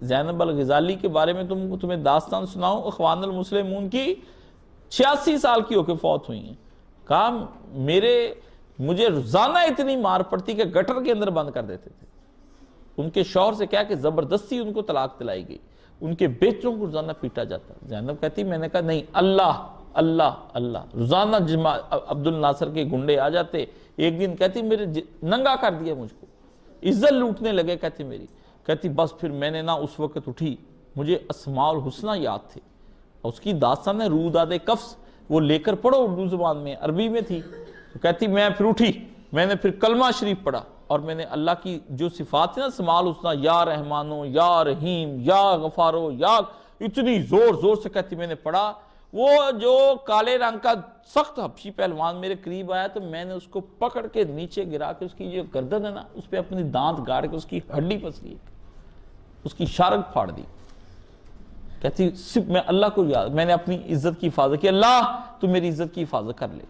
زینب الغزالی کے بارے میں تمہیں داستان سناؤں، اخوان المسلمون کی 86 سال کی ہو کے فوت ہوئی ہیں، کہا مجھے روزانہ اتنی مار پڑتی کہ گٹر کے اندر بند کر دیتے تھے۔ ان کے شوہر سے کیا کہ زبردستی ان کو طلاق دلائی گئی، ان کے بیٹوں کو روزانہ پیٹا جاتا۔ زینب کہتی میں نے کہا نہیں، اللہ اللہ اللہ، روزانہ عبد الناصر کے گنڈے آ جاتے، ایک دن کہتی میرے ننگا کر دیا مجھ کو، عزت لوٹنے لگے، کہتی بس پھر میں نے اس وقت اٹھی، مجھے اسماء الحسنہ یاد تھے، اور اس کی داستان ہے روداد کفس، وہ لے کر پڑھو اردو زبان میں، عربی میں تھی، تو کہتی میں پھر اٹھی، میں نے پھر کلمہ شریف پڑھا، اور میں نے اللہ کی جو صفات تھی نا اسماء الحسنہ، یا رحمانو یا رحیم یا غفارو، یا اتنی زور زور سے کہتی میں نے پڑھا، وہ جو کالے رنگ کا سخت حبشی پہلوان میرے قریب آیا تو میں نے اس کو پکڑ کے نیچے گرا کے اس کی جو گردن ہے نا اس پہ اپنی دانت گاڑ کے اس کی ہڈی پسلی، اس کی شارک پھاڑ دی۔ کہتی صرف میں اللہ کو یاد، میں نے اپنی عزت کی حفاظت کی، اللہ تو میری عزت کی حفاظت کر لے۔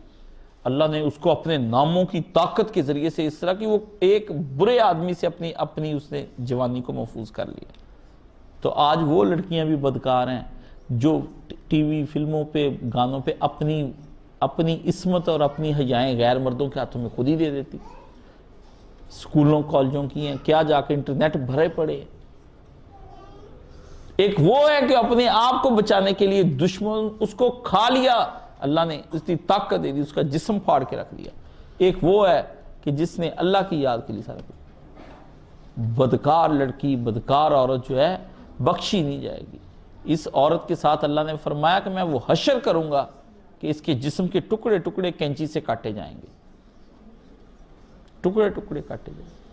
اللہ نے اس کو اپنے ناموں کی طاقت کے ذریعے سے اس طرح کی وہ ایک برے آدمی سے اپنی اس نے جوانی کو محفوظ کر لیا۔ تو آج وہ لڑکیاں بھی بدکار ہیں جو ٹی وی فلموں پہ گانوں پہ اپنی عصمت اور اپنی حیائیں غیر مردوں کے ہاتھوں میں خود ہی دے دیتی۔ سکولوں کالجوں کی ہیں، کیا جا کے انٹرنیٹ بھرے پڑے۔ ایک وہ ہے کہ اپنے آپ کو بچانے کے لیے دشمن اس کو کھا لیا، اللہ نے اس کی طاقت دے دی، اس کا جسم پھاڑ کے رکھ دیا۔ ایک وہ ہے کہ جس نے اللہ کی یاد کے لیے سارا کچھ۔ بدکار لڑکی، بدکار عورت جو ہے بخشی نہیں جائے گی۔ اس عورت کے ساتھ اللہ نے فرمایا کہ میں وہ حشر کروں گا کہ اس کے جسم کے ٹکڑے ٹکڑے کینچی سے کاٹے جائیں گے، ٹکڑے ٹکڑے کاٹے جائیں گے۔